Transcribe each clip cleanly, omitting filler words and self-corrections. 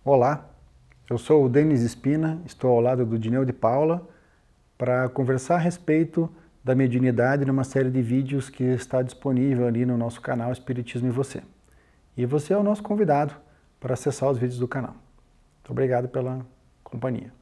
Olá, eu sou o Denis Espina, estou ao lado do Dineu de Paula para conversar a respeito da mediunidade numa série de vídeos que está disponível ali no nosso canal Espiritismo e Você. E você é o nosso convidado para acessar os vídeos do canal. Muito obrigado pela companhia.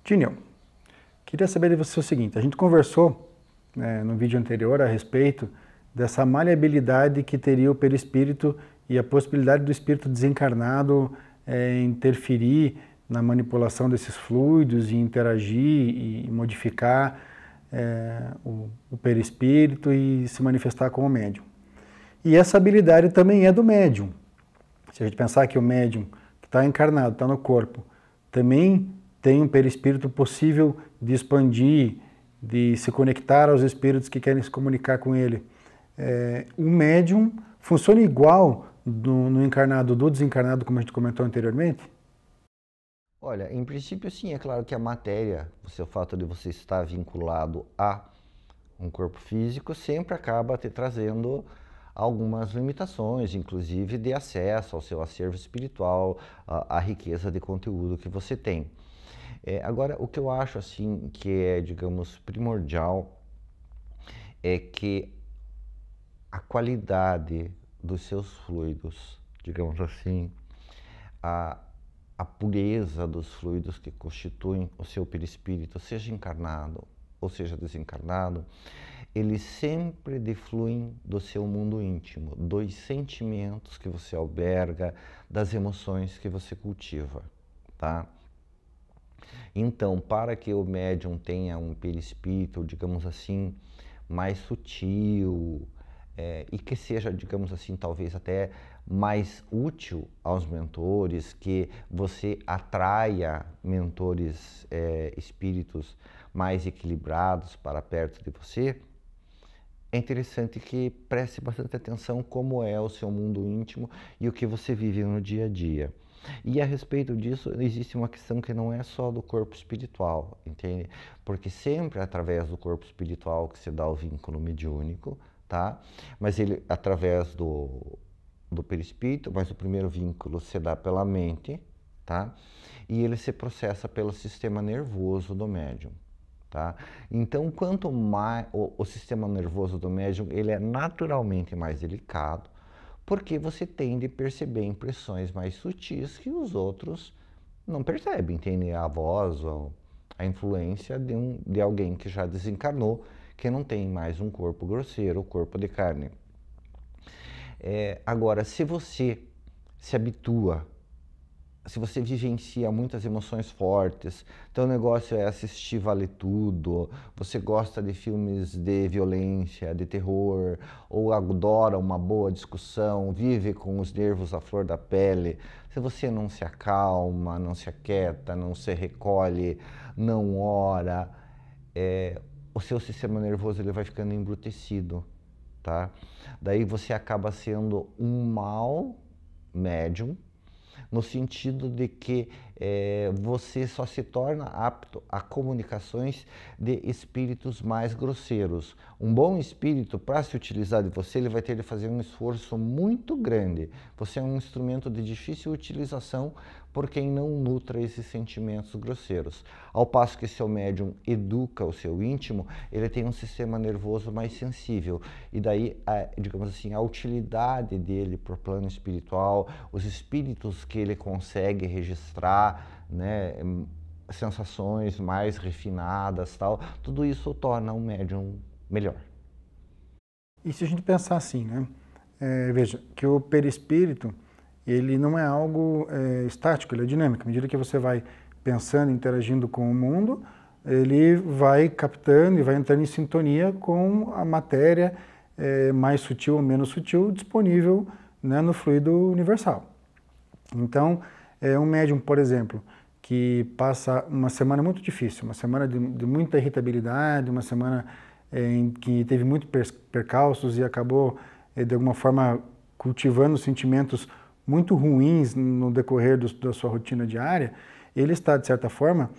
Dineu, queria saber de você o seguinte, a gente conversou no vídeo anterior a respeito dessa maleabilidade que teria o perispírito e a possibilidade do espírito desencarnado interferir na manipulação desses fluidos e interagir e modificar o perispírito e se manifestar como médium. E essa habilidade também é do médium. Se a gente pensar que o médium que está encarnado, está no corpo, também tem um perispírito possível de expandir, de se conectar aos espíritos que querem se comunicar com ele. O médium funciona igual no encarnado do desencarnado, como a gente comentou anteriormente? Olha, em princípio sim, é claro que a matéria, o fato de você estar vinculado a um corpo físico, sempre acaba te trazendo algumas limitações, inclusive de acesso ao seu acervo espiritual, à riqueza de conteúdo que você tem. Agora, o que eu acho assim que é, digamos, primordial é que a qualidade dos seus fluidos, digamos assim, a pureza dos fluidos que constituem o seu perispírito, seja encarnado ou seja desencarnado, eles sempre defluem do seu mundo íntimo, dos sentimentos que você alberga, das emoções que você cultiva, tá? Então, para que o médium tenha um perispírito, digamos assim, mais sutil e que seja, digamos assim, talvez até mais útil aos mentores, que você atraia mentores, espíritos mais equilibrados para perto de você, é interessante que preste bastante atenção como é o seu mundo íntimo e o que você vive no dia a dia. E a respeito disso, existe uma questão que não é só do corpo espiritual, entende? Porque sempre através do corpo espiritual que se dá o vínculo mediúnico, tá? Mas ele, através do perispírito, mas o primeiro vínculo se dá pela mente, tá? E ele se processa pelo sistema nervoso do médium, tá? Então, quanto mais o sistema nervoso do médium, ele é naturalmente mais delicado, porque você tende a perceber impressões mais sutis que os outros não percebem, entende? A voz, ou a influência de alguém que já desencarnou, que não tem mais um corpo grosseiro, um corpo de carne. Agora, se você se habitua, se você vivencia muitas emoções fortes, então o negócio é assistir Vale Tudo, você gosta de filmes de violência, de terror, ou adora uma boa discussão, vive com os nervos à flor da pele, se você não se acalma, não se aquieta, não se recolhe, não ora, o seu sistema nervoso ele vai ficando embrutecido, tá? Daí você acaba sendo um mau médium, no sentido de que você só se torna apto a comunicações de espíritos mais grosseiros. Um bom espírito, para se utilizar de você, ele vai ter de fazer um esforço muito grande. Você é um instrumento de difícil utilização por quem não nutra esses sentimentos grosseiros. Ao passo que seu médium educa o seu íntimo, ele tem um sistema nervoso mais sensível. E daí, digamos assim, a utilidade dele para o plano espiritual, os espíritos que ele consegue registrar, né, sensações mais refinadas, tal, tudo isso torna um médium melhor. E se a gente pensar assim, né? Veja, que o perispírito, ele não é algo estático, ele é dinâmico. À medida que você vai pensando, interagindo com o mundo, ele vai captando e vai entrando em sintonia com a matéria mais sutil ou menos sutil disponível, né, no fluido universal. Então, um médium, por exemplo, que passa uma semana muito difícil, uma semana de muita irritabilidade, uma semana em que teve muitos percalços e acabou, de alguma forma, cultivando sentimentos muito ruins no decorrer da sua rotina diária, ele está, de certa forma,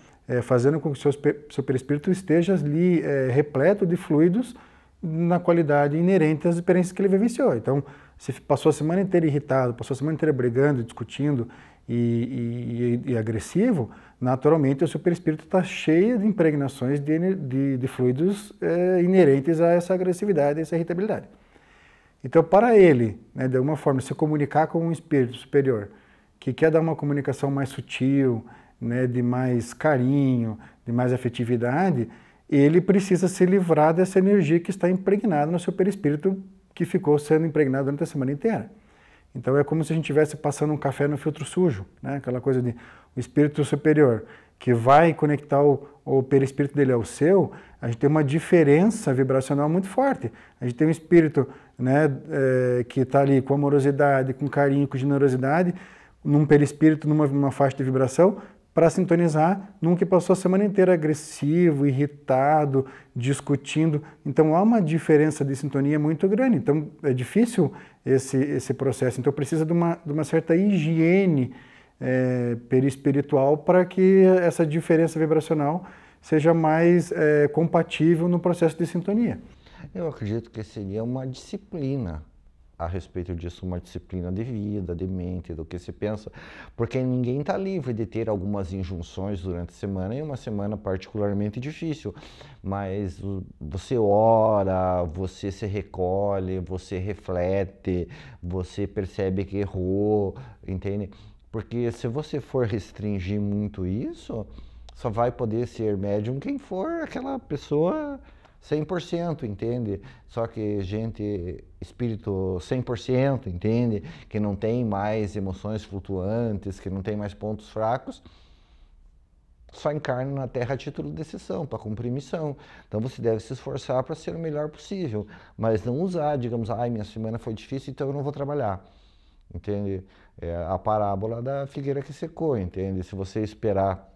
fazendo com que o seu perispírito esteja ali repleto de fluidos na qualidade inerente às experiências que ele vivenciou. Então, se passou a semana inteira irritado, passou a semana inteira brigando, discutindo e agressivo, naturalmente o seu perispírito está cheio de impregnações de fluidos inerentes a essa agressividade, a essa irritabilidade. Então, para ele, né, de alguma forma, se comunicar com um espírito superior, que quer dar uma comunicação mais sutil, né, de mais carinho, de mais afetividade, ele precisa se livrar dessa energia que está impregnada no seu perispírito, que ficou sendo impregnado durante a semana inteira. Então é como se a gente estivesse passando um café no filtro sujo, né? Aquela coisa de o espírito superior que vai conectar o perispírito dele ao seu, a gente tem uma diferença vibracional muito forte. A gente tem um espírito, né, que está ali com amorosidade, com carinho, com generosidade, num perispírito, numa faixa de vibração, para sintonizar num que passou a semana inteira agressivo, irritado, discutindo. Então há uma diferença de sintonia muito grande. Então é difícil esse processo. Então precisa de uma certa higiene perispiritual para que essa diferença vibracional seja mais compatível no processo de sintonia. Eu acredito que seria uma disciplina a respeito disso, uma disciplina de vida, de mente, do que se pensa, porque ninguém está livre de ter algumas injunções durante a semana, e uma semana particularmente difícil, mas você ora, você se recolhe, você reflete, você percebe que errou, entende? Porque se você for restringir muito isso, só vai poder ser médium quem for aquela pessoa 100%, entende? Só que espírito 100%, entende? Que não tem mais emoções flutuantes, que não tem mais pontos fracos, só encarna na Terra a título de exceção, para cumprir missão. Então você deve se esforçar para ser o melhor possível, mas não usar, digamos, ai, minha semana foi difícil, então eu não vou trabalhar, entende? É a parábola da figueira que secou, entende? Se você esperar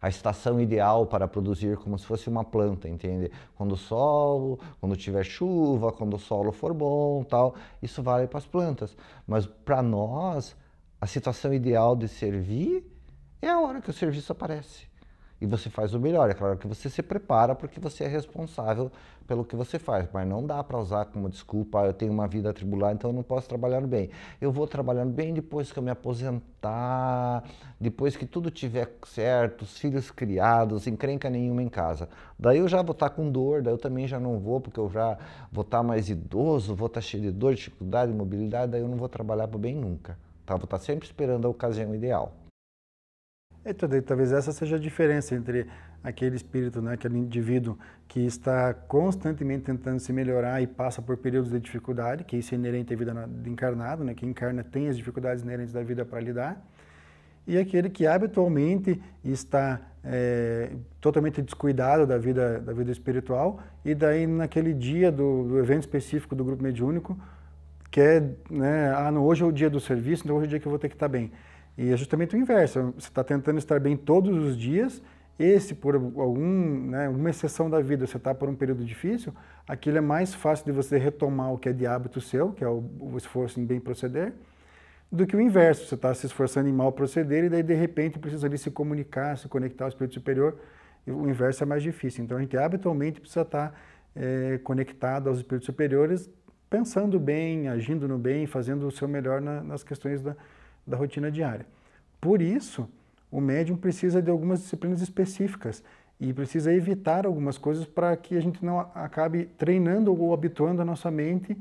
a estação ideal para produzir como se fosse uma planta, entende? Quando o sol, quando tiver chuva, quando o solo for bom, tal, isso vale para as plantas. Mas para nós, a situação ideal de servir é a hora que o serviço aparece. E você faz o melhor. É claro que você se prepara porque você é responsável pelo que você faz, mas não dá para usar como desculpa, eu tenho uma vida atribulada, então eu não posso trabalhar bem. Eu vou trabalhando bem depois que eu me aposentar, depois que tudo tiver certo, os filhos criados, encrenca nenhuma em casa. Daí eu já vou estar com dor, daí eu também já não vou, porque eu já vou estar mais idoso, vou estar cheio de dor, dificuldade, mobilidade, daí eu não vou trabalhar para bem nunca. Tá? Vou estar sempre esperando a ocasião ideal. Então, talvez essa seja a diferença entre aquele espírito, né, aquele indivíduo que está constantemente tentando se melhorar e passa por períodos de dificuldade, que isso é inerente à vida de encarnado, né, que encarna tem as dificuldades inerentes da vida para lidar, e aquele que habitualmente está totalmente descuidado da vida espiritual, e daí naquele dia do evento específico do grupo mediúnico, quer, né, não, hoje é o dia do serviço, então hoje é o dia que eu vou ter que estar bem. E é justamente o inverso, você está tentando estar bem todos os dias, e se por alguma exceção da vida você está por um período difícil, aquilo é mais fácil de você retomar o que é de hábito seu, que é o esforço em bem proceder, do que o inverso, você está se esforçando em mal proceder e daí de repente precisa ali se comunicar, se conectar ao espírito superior, e o inverso é mais difícil. Então a gente habitualmente precisa estar conectado aos espíritos superiores, pensando bem, agindo no bem, fazendo o seu melhor nas questões da rotina diária. Por isso, o médium precisa de algumas disciplinas específicas e precisa evitar algumas coisas para que a gente não acabe treinando ou habituando a nossa mente,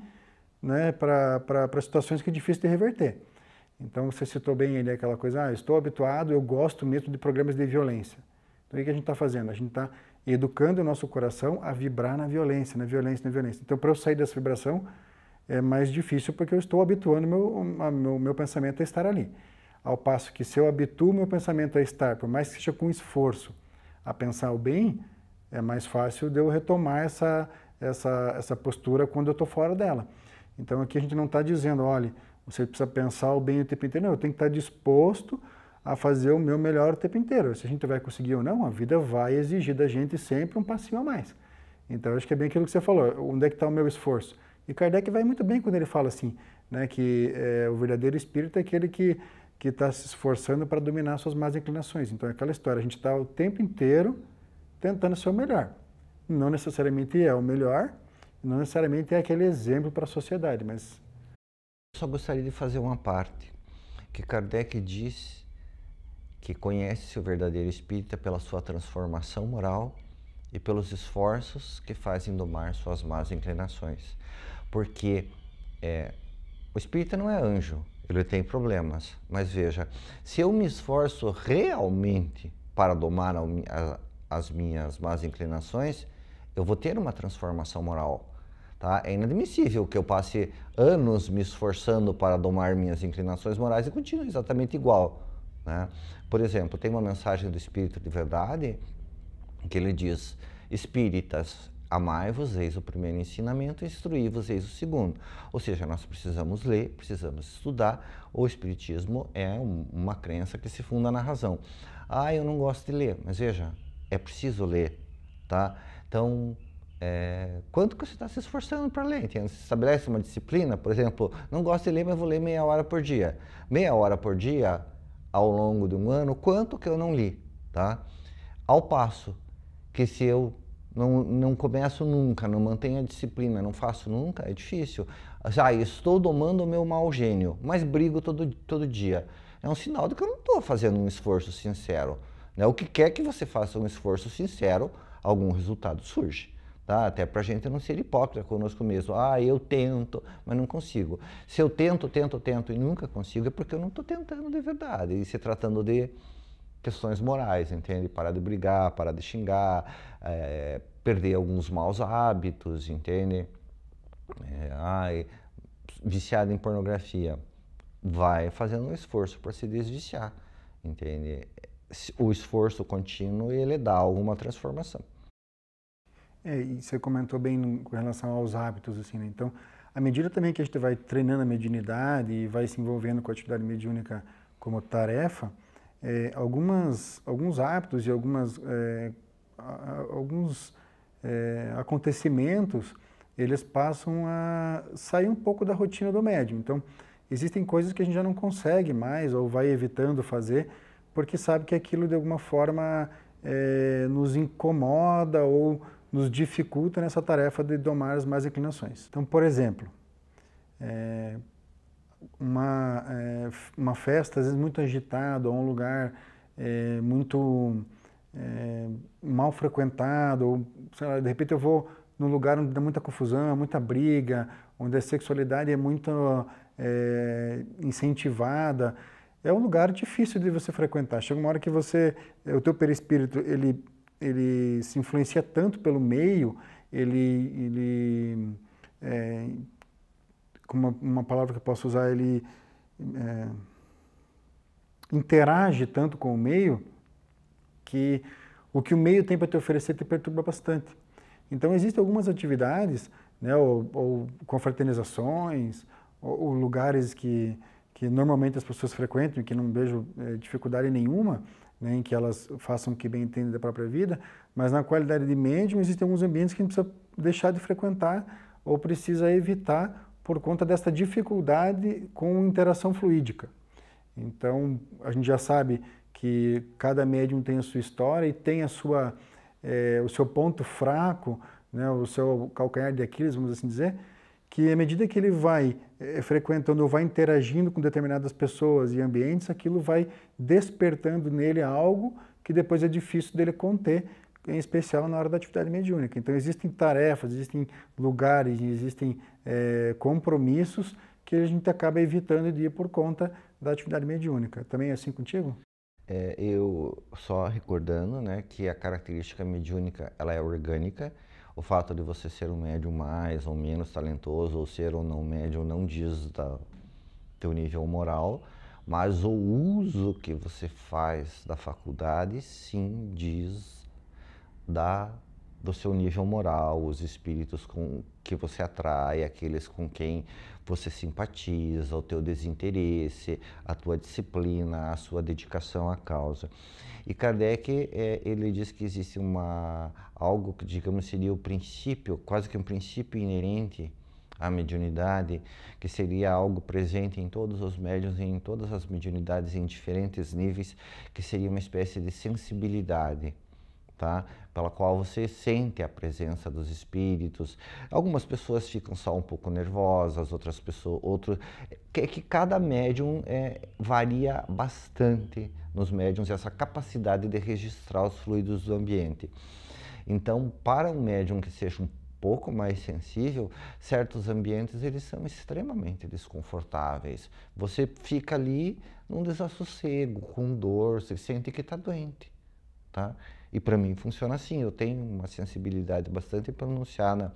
né, para situações que é difícil de reverter. Então, você citou bem ele aquela coisa, estou habituado, eu gosto mesmo de programas de violência. Então, o que a gente está fazendo? A gente está educando o nosso coração a vibrar na violência, na violência, na violência. Então, para eu sair dessa vibração, é mais difícil porque eu estou habituando meu pensamento a estar ali. Ao passo que se eu habituo meu pensamento a estar, por mais que seja com esforço, a pensar o bem, é mais fácil de eu retomar essa postura quando eu estou fora dela. Então aqui a gente não está dizendo, olha, você precisa pensar o bem o tempo inteiro. Não, eu tenho que estar disposto a fazer o meu melhor o tempo inteiro. Se a gente vai conseguir ou não, a vida vai exigir da gente sempre um passinho a mais. Então acho que é bem aquilo que você falou, onde é que está o meu esforço? E Kardec vai muito bem quando ele fala assim, né, que o verdadeiro espírito é aquele que que está se esforçando para dominar suas más inclinações. Então é aquela história, a gente está o tempo inteiro tentando ser o melhor. Não necessariamente é o melhor, não necessariamente é aquele exemplo para a sociedade, mas... Eu só gostaria de fazer uma parte, que Kardec diz que conhece o verdadeiro espírita pela sua transformação moral e pelos esforços que fazem domar suas más inclinações. Porque o espírita não é anjo, ele tem problemas, mas veja, se eu me esforço realmente para domar as minhas más inclinações, eu vou ter uma transformação moral. Tá? É inadmissível que eu passe anos me esforçando para domar minhas inclinações morais e continue exatamente igual. Né? Por exemplo, tem uma mensagem do Espírito de Verdade que ele diz: espíritas, amai-vos, eis o primeiro ensinamento, instruí-vos, eis o segundo. Ou seja, nós precisamos ler, precisamos estudar. O Espiritismo é uma crença que se funda na razão. Ah, eu não gosto de ler, mas veja, é preciso ler. Tá? Então, quanto que você está se esforçando para ler? Entende? Você estabelece uma disciplina, por exemplo, não gosto de ler, mas vou ler meia hora por dia. Meia hora por dia, ao longo de um ano, quanto que eu não li? Tá? Ao passo que se eu não começo nunca, não mantenho a disciplina, não faço nunca, é difícil. Já estou domando o meu mau gênio, mas brigo todo dia. É um sinal de que eu não estou fazendo um esforço sincero. Né? O que quer que você faça um esforço sincero, algum resultado surge. Tá? Até para a gente não ser hipócrita conosco mesmo. Ah, eu tento, mas não consigo. Se eu tento e nunca consigo, é porque eu não estou tentando de verdade. E se tratando de questões morais, entende? Parar de brigar, parar de xingar, perder alguns maus hábitos, entende? Viciado em pornografia, vai fazendo um esforço para se desviciar, entende? O esforço contínuo, ele dá alguma transformação. E você comentou bem com relação aos hábitos, assim, né? Então, à medida também que a gente vai treinando a mediunidade e vai se envolvendo com a atividade mediúnica como tarefa, alguns hábitos e alguns acontecimentos, eles passam a sair um pouco da rotina do médium. Então, existem coisas que a gente já não consegue mais ou vai evitando fazer, porque sabe que aquilo de alguma forma nos incomoda ou nos dificulta nessa tarefa de domar as más inclinações. Então, por exemplo, uma festa, às vezes muito agitada, ou um lugar muito mal frequentado, ou, sei lá, de repente eu vou num lugar onde dá muita confusão, muita briga, onde a sexualidade é muito incentivada, é um lugar difícil de você frequentar. Chega uma hora que o teu perispírito, ele se influencia tanto pelo meio, como uma palavra que eu posso usar, ele interage tanto com o meio, que o meio tem para te oferecer te perturba bastante. Então, existem algumas atividades, né, ou confraternizações, ou lugares que normalmente as pessoas frequentam e que não vejo dificuldade nenhuma, né, em que elas façam o que bem entendem da própria vida, mas na qualidade de médium existem alguns ambientes que a gente precisa deixar de frequentar ou precisa evitar por conta dessa dificuldade com interação fluídica. Então, a gente já sabe que cada médium tem a sua história e tem o seu ponto fraco, né, o seu calcanhar de Aquiles, vamos assim dizer, que à medida que ele vai frequentando ou vai interagindo com determinadas pessoas e ambientes, aquilo vai despertando nele algo que depois é difícil dele conter, em especial na hora da atividade mediúnica. Então existem tarefas, existem lugares, existem compromissos que a gente acaba evitando de ir por conta da atividade mediúnica. Também é assim contigo? Eu só recordando, né, que a característica mediúnica ela é orgânica. O fato de você ser um médium mais ou menos talentoso, ou ser ou não médium, não diz do teu nível moral, mas o uso que você faz da faculdade, sim, diz do seu nível moral, os espíritos que você atrai, aqueles com quem você simpatiza, o teu desinteresse, a tua disciplina, a sua dedicação à causa. E Kardec, ele diz que existe algo que, digamos, seria o princípio, quase que um princípio inerente a mediunidade, que seria algo presente em todos os médiuns e em todas as mediunidades em diferentes níveis, que seria uma espécie de sensibilidade, tá? Pela qual você sente a presença dos espíritos. Algumas pessoas ficam só um pouco nervosas, outras pessoas, que cada médium varia bastante nos médiums essa capacidade de registrar os fluidos do ambiente. Então, para um médium que seja um pouco mais sensível, certos ambientes eles são extremamente desconfortáveis. Você fica ali num desassossego, com dor, você sente que está doente, tá? E para mim funciona assim, eu tenho uma sensibilidade bastante pronunciada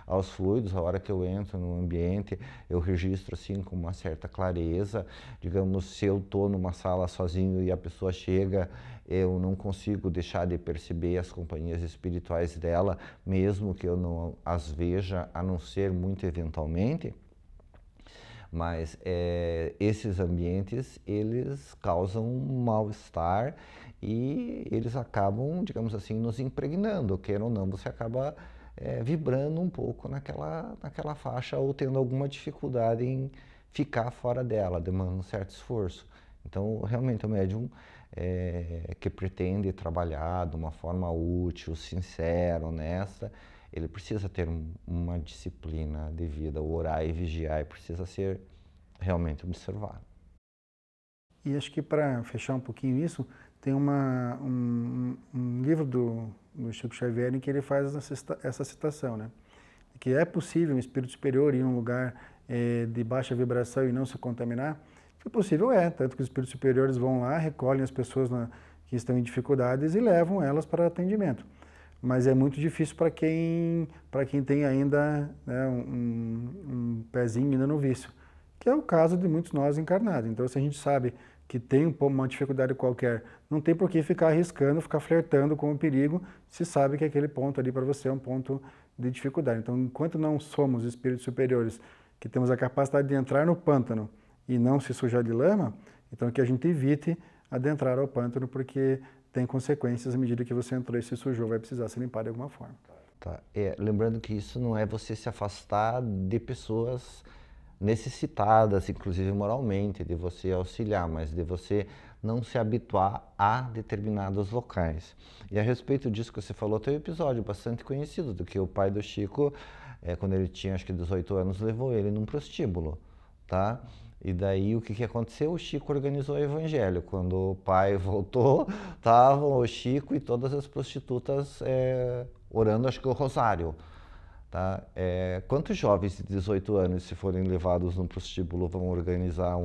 aos fluidos. A hora que eu entro no ambiente, eu registro assim com uma certa clareza. Digamos, se eu estou numa sala sozinho e a pessoa chega, eu não consigo deixar de perceber as companhias espirituais dela, mesmo que eu não as veja, a não ser muito eventualmente. Mas esses ambientes, eles causam um mal-estar e eles acabam, digamos assim, nos impregnando. Queira ou não, você acaba vibrando um pouco naquela faixa ou tendo alguma dificuldade em ficar fora dela, demanda um certo esforço. Então, realmente, o médium que pretende trabalhar de uma forma útil, sincera, honesta, ele precisa ter uma disciplina de vida, orar e vigiar, e precisa ser realmente observado. E acho que para fechar um pouquinho isso, tem um livro do Chico Xavier em que ele faz essa citação, né? Que é possível um espírito superior ir em um lugar de baixa vibração e não se contaminar. Que possível tanto que os espíritos superiores vão lá, recolhem as pessoas que estão em dificuldades e levam elas para atendimento. Mas é muito difícil para quem tem ainda, né, um pezinho ainda no vício, que é o caso de muitos nós encarnados. Então, se a gente sabe que tem uma dificuldade qualquer, não tem por que ficar arriscando, ficar flertando com o perigo, se sabe que aquele ponto ali para você é um ponto de dificuldade. Então, enquanto não somos espíritos superiores, que temos a capacidade de entrar no pântano e não se sujar de lama, então que a gente evite adentrar ao pântano, porque tem consequências à medida que você entrou e se sujou, vai precisar se limpar de alguma forma. Tá. Lembrando que isso não é você se afastar de pessoas necessitadas, inclusive moralmente, de você auxiliar, mas de você não se habituar a determinados locais. E a respeito disso que você falou, tem um episódio bastante conhecido, do que o pai do Chico, quando ele tinha acho que 18 anos, levou ele num prostíbulo, tá? E daí o que aconteceu? O Chico organizou o evangelho. Quando o pai voltou, estavam o Chico e todas as prostitutas orando, acho que o rosário. Tá? Quantos jovens de 18 anos, se forem levados num prostíbulo, vão organizar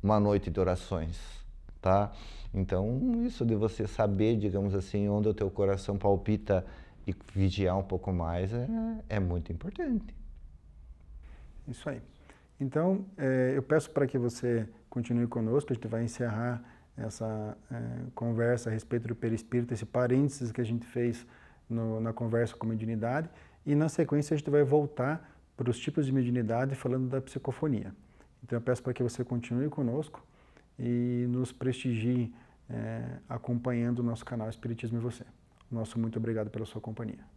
uma noite de orações? Tá? Então, isso de você saber, digamos assim, onde o teu coração palpita e vigiar um pouco mais é muito importante. Isso aí. Então, eu peço para que você continue conosco, a gente vai encerrar essa conversa a respeito do perispírito, esse parênteses que a gente fez na conversa com mediunidade, e na sequência a gente vai voltar para os tipos de mediunidade falando da psicofonia. Então eu peço para que você continue conosco e nos prestigie acompanhando o nosso canal Espiritismo e Você. Nosso muito obrigado pela sua companhia.